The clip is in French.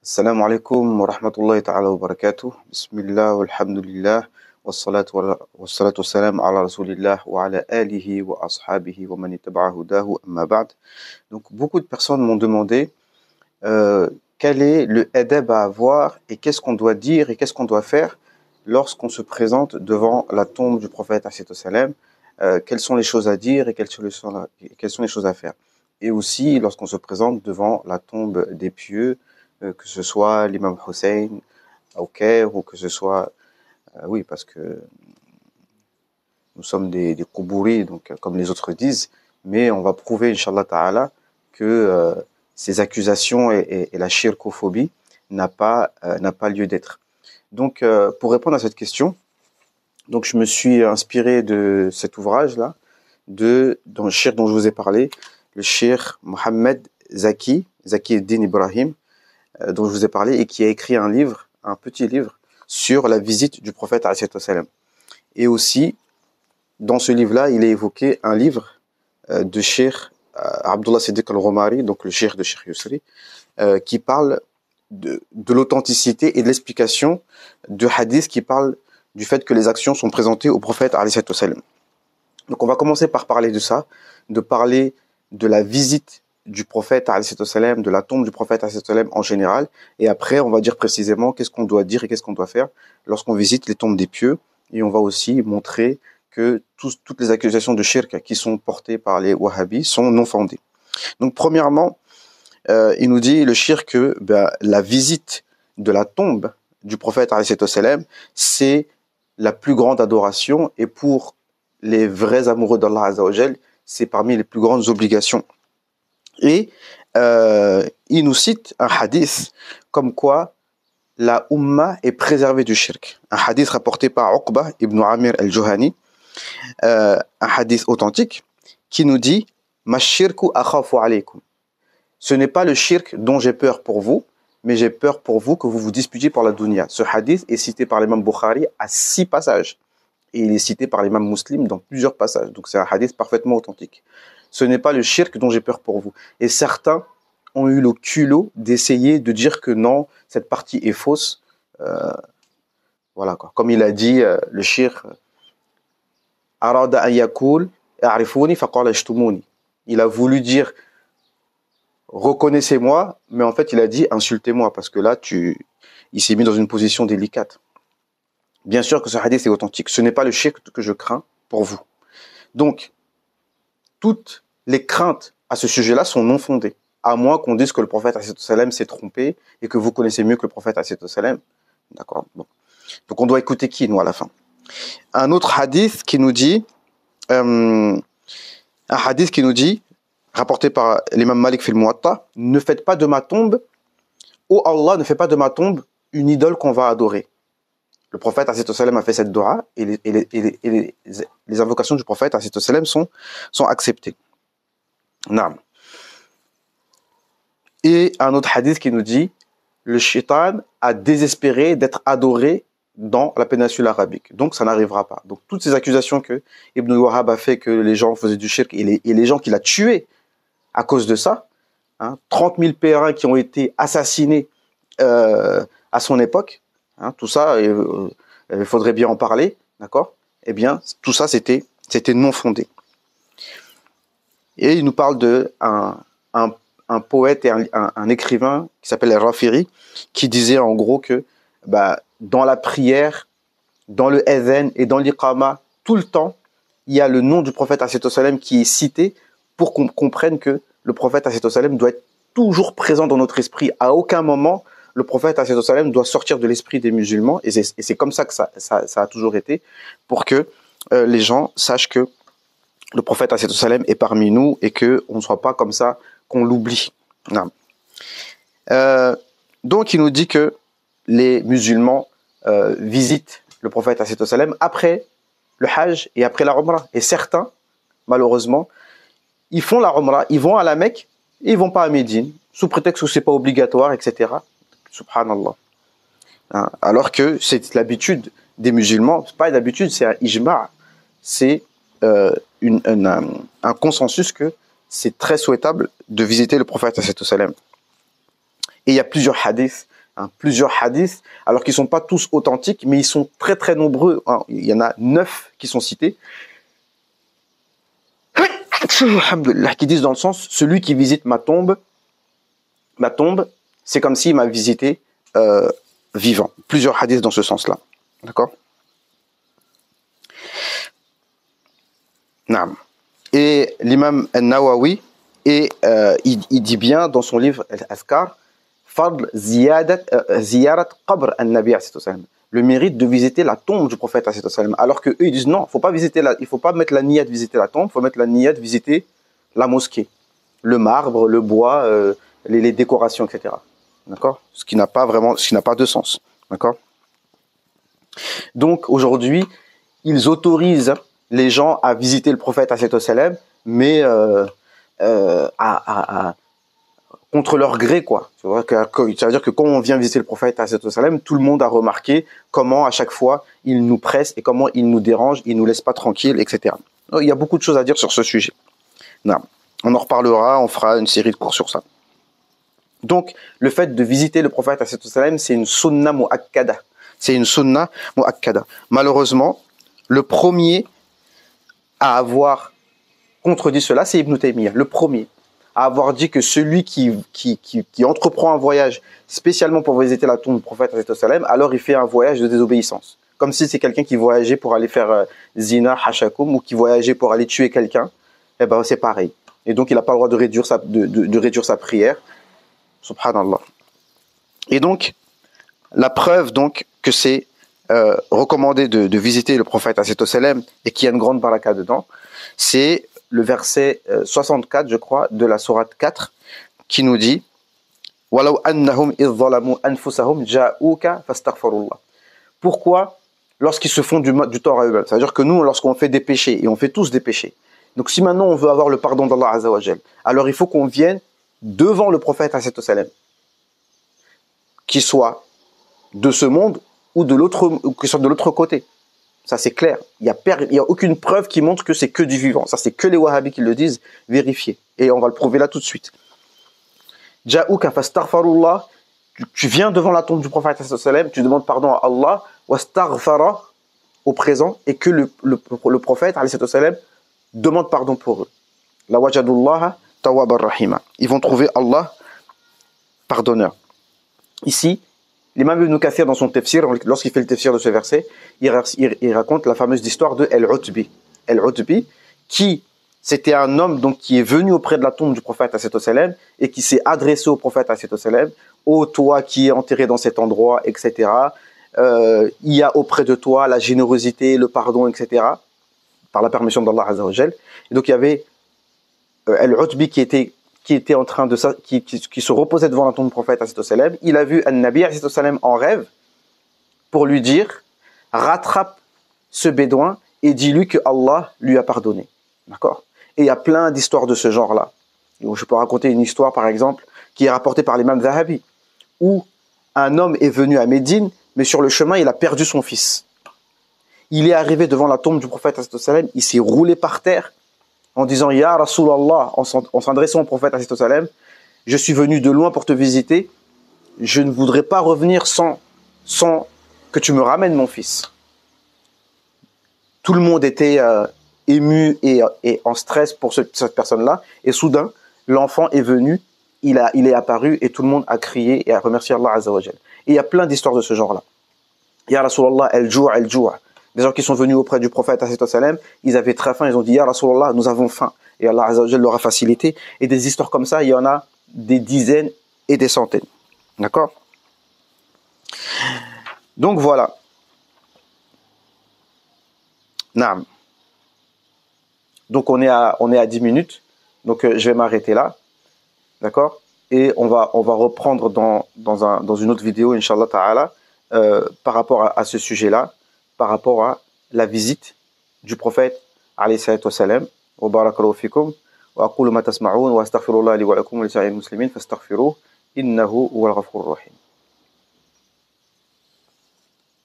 السلام عليكم ورحمة الله تعالى وبركاته بسم الله والحمد لله والصلاة والسلام على رسول الله وعلى آله وأصحابه ومن اتبع هداه أما بعد. Donc beaucoup de personnes m'ont demandé quel est le adab à avoir et qu'est-ce qu'on doit dire et qu'est-ce qu'on doit faire lorsqu'on se présente devant la tombe du prophète alayhi salam, quelles sont les choses à dire et quelles sont les choses à faire. Et aussi lorsqu'on se présente devant la tombe des pieux, que ce soit l'imam Hussein au Caire ou que ce soit, oui, parce que nous sommes des Quburi, donc comme les autres disent, mais on va prouver, Inch'Allah Ta'ala, que ces accusations et la shirkophobie n'a pas lieu d'être. Donc, pour répondre à cette question, donc je me suis inspiré de cet ouvrage-là, dans le shir dont je vous ai parlé, le shir Mohammed Zaki Eddin Ibrahim, dont je vous ai parlé, et qui a écrit un livre, un petit livre, sur la visite du prophète alayhi salam. Et aussi, dans ce livre-là, il est évoqué un livre de Cheikh Abdullah Siddiq al-Ghomari, donc le cheikh de Cheikh Yusri, qui parle de l'authenticité et de l'explication de hadiths qui parlent du fait que les actions sont présentées au prophète alayhi salam. Donc on va commencer par parler de ça, de parler de la visite du prophète alayhi salam, de la tombe du prophète alayhi salam en général, et après on va dire précisément qu'est-ce qu'on doit dire et qu'est-ce qu'on doit faire lorsqu'on visite les tombes des pieux, et on va aussi montrer que toutes les accusations de shirk qui sont portées par les wahhabis sont non fondées. Donc premièrement, il nous dit le shirk que la visite de la tombe du prophète alayhi salam, c'est la plus grande adoration, et pour les vrais amoureux d'Allah Azza wa Jal, c'est parmi les plus grandes obligations. Et il nous cite un hadith comme quoi la Ummah est préservée du shirk. Un hadith rapporté par Uqba ibn Amir al-Juhani, un hadith authentique qui nous dit « Ma shirku akhafu alaykum » Ce n'est pas le shirk dont j'ai peur pour vous, mais j'ai peur pour vous que vous vous disputiez pour la dunya. Ce hadith est cité par l'imam Bukhari à 6 passages. Et il est cité par l'imam Muslim dans plusieurs passages. Donc c'est un hadith parfaitement authentique. Ce n'est pas le shirk dont j'ai peur pour vous. Et certains ont eu le culot d'essayer de dire que non, cette partie est fausse. Voilà quoi. Comme il a dit, le shirk, arada an yakul a'rifuni faqala ishtumuni. Il a voulu dire reconnaissez-moi, mais en fait il a dit insultez-moi, parce que là il s'est mis dans une position délicate. Bien sûr que ce hadith est authentique. Ce n'est pas le shirk que je crains pour vous. Donc, toutes les craintes à ce sujet-là sont non fondées, à moins qu'on dise que le prophète alayhi salam s'est trompé et que vous connaissez mieux que le prophète alayhi salam. D'accord. Bon. Donc on doit écouter qui, nous, à la fin? Un autre hadith qui nous dit, rapporté par l'imam Malik fil Muwatta, ne faites pas de ma tombe, ô Allah, ne faites pas de ma tombe une idole qu'on va adorer. Le prophète alayhi salam a fait cette dua, et les invocations du prophète alayhi salam sont acceptées. Naam. Et un autre hadith qui nous dit le shaitan a désespéré d'être adoré dans la péninsule arabique. Donc ça n'arrivera pas. Donc toutes ces accusations que Ibn Wahhab a fait, que les gens faisaient du shirk, et les gens qu'il a tués à cause de ça, 30 000 pèlerins qui ont été assassinés à son époque, tout ça, il faudrait bien en parler, d'accord? Eh bien, tout ça, c'était non fondé. Et il nous parle de un poète et un écrivain qui s'appelle Rafiri, qui disait en gros que dans la prière, dans le adhan et dans l'iqama, tout le temps, il y a le nom du prophète alayhi salam qui est cité pour qu'on comprenne que le prophète alayhi salam doit être toujours présent dans notre esprit. À aucun moment, le prophète alayhi salam doit sortir de l'esprit des musulmans, et c'est comme ça que ça a toujours été, pour que les gens sachent que le prophète alayhi salam est parmi nous, et qu'on ne soit pas comme ça, qu'on l'oublie. Donc il nous dit que les musulmans visitent le prophète alayhi salam après le hajj et après la umrah. Et certains, malheureusement, ils font la umrah, ils vont à la Mecque et ils vont pas à Médine, sous prétexte que c'est pas obligatoire, etc. Subhanallah. Alors que c'est l'habitude des musulmans, c'est pas une habitude, c'est un ijma', c'est un consensus que c'est très souhaitable de visiter le prophète alayhi salam. Et il y a plusieurs hadiths hein, plusieurs hadiths, alors qu'ils sont pas tous authentiques, mais ils sont très très nombreux, hein. Il y en a 9 qui sont cités, alhamdoulilah, qui disent dans le sens, celui qui visite ma tombe, c'est comme s'il m'a visité vivant. Plusieurs hadiths dans ce sens-là. D'accord? Naam. Et l'imam al-Nawawi, il dit bien dans son livre Al-Azkar, Fadl ziyarat qabr al-Nabi le mérite de visiter la tombe du prophète alors que eux ils disent non, il faut pas mettre la niyat de visiter la tombe, il faut mettre la niyat de visiter la mosquée, le marbre, le bois, les décorations, etc. D'accord? Ce qui n'a pas de sens. D'accord? Donc aujourd'hui, ils autorisent les gens à visiter le prophète mais contre leur gré, quoi. Tu vois, ça veut dire que quand on vient visiter le prophète tout le monde a remarqué comment à chaque fois il nous presse et comment il nous dérange, il nous laisse pas tranquille, etc. Donc, il y a beaucoup de choses à dire sur ce sujet. Non. On en reparlera, on fera une série de cours sur ça. Donc, le fait de visiter le prophète c'est une sunna mu'akkada. C'est une sunna mu'akkada. Malheureusement, le premier à avoir contredit cela, c'est Ibn Taymiyyah, le premier à avoir dit que celui qui entreprend un voyage spécialement pour visiter la tombe du prophète, alors il fait un voyage de désobéissance. Comme si c'est quelqu'un qui voyageait pour aller faire zina, hashakum, ou qui voyageait pour aller tuer quelqu'un, eh ben c'est pareil. Et donc il n'a pas le droit de réduire sa prière. Subhanallah. Et donc, la preuve donc que c'est recommandé de visiter le prophète et qu'il y a une grande baraka dedans, c'est le verset 64, je crois, de la sourate 4, qui nous dit Walau annahum idh zalamu anfusahum ja'uka fastaghfirullah. Pourquoi lorsqu'ils se font du tort à eux-mêmes? C'est-à-dire que nous, lorsqu'on fait des péchés, et on fait tous des péchés, donc si maintenant on veut avoir le pardon d'Allah Azza wa Jal, alors il faut qu'on vienne devant le prophète qu'il soit de ce monde ou qu'il soit de l'autre côté. Ça, c'est clair. Il y a aucune preuve qui montre que c'est que du vivant. Ça, c'est que les wahhabis qui le disent. Vérifiez. Et on va le prouver là tout de suite. Ja'uka fastaghfarullah. Tu viens devant la tombe du prophète, tu demandes pardon à Allah, wastaghfara au présent, et que le prophète, demande pardon pour eux. La wajadullaha tawwabar rahima. Ils vont trouver Allah pardonneur. Ici, l'imam Ibn Kathir, dans son tafsir, lorsqu'il fait le tafsir de ce verset, il raconte la fameuse histoire de Al-Utbi. Al-Utbi, qui c'était un homme donc qui est venu auprès de la tombe du prophète et qui s'est adressé au prophète ô toi qui es enterré dans cet endroit, etc. Il y a auprès de toi la générosité, le pardon, etc. par la permission d'Allah Azza wa Jal. Et donc il y avait Al-Utbi qui était en train qui se reposait devant la tombe du prophète il a vu An-Nabi en rêve pour lui dire rattrape ce bédouin et dis-lui que Allah lui a pardonné. D'accord? Et il y a plein d'histoires de ce genre-là. Je peux raconter une histoire, par exemple, qui est rapportée par l'imam Zahabi, où un homme est venu à Médine, mais sur le chemin, il a perdu son fils. Il est arrivé devant la tombe du prophète, il s'est roulé par terre en disant « Ya Rasulallah », en s'adressant au prophète, je suis venu de loin pour te visiter, je ne voudrais pas revenir sans que tu me ramènes mon fils. Tout le monde était ému et en stress pour cette personne-là. Et soudain, l'enfant est venu, il est apparu et tout le monde a crié et a remercié Allah Azza wa Jal. Et il y a plein d'histoires de ce genre-là. Ya Rasulallah, al-Ju'a. Des gens qui sont venus auprès du prophète, ils avaient très faim, ils ont dit Ya Rasulallah, nous avons faim. Et Allah Azza wa Jal leur a facilité. Et des histoires comme ça, il y en a des dizaines et des centaines. D'accord? Donc voilà. Naam. Donc on est à 10 minutes. Donc je vais m'arrêter là. D'accord? Et on va reprendre dans une autre vidéo, Inch'Allah Ta'ala, par rapport à ce sujet-là, par rapport à la visite du prophète, alayhi salatu wa salam, wa barakallahu fikum, wa aqulu ma tasma'un, wa astaghfirullah li wa lakum wa li sa'il muslimin, fastaghfiruh, innahu huwal ghafurur rahim.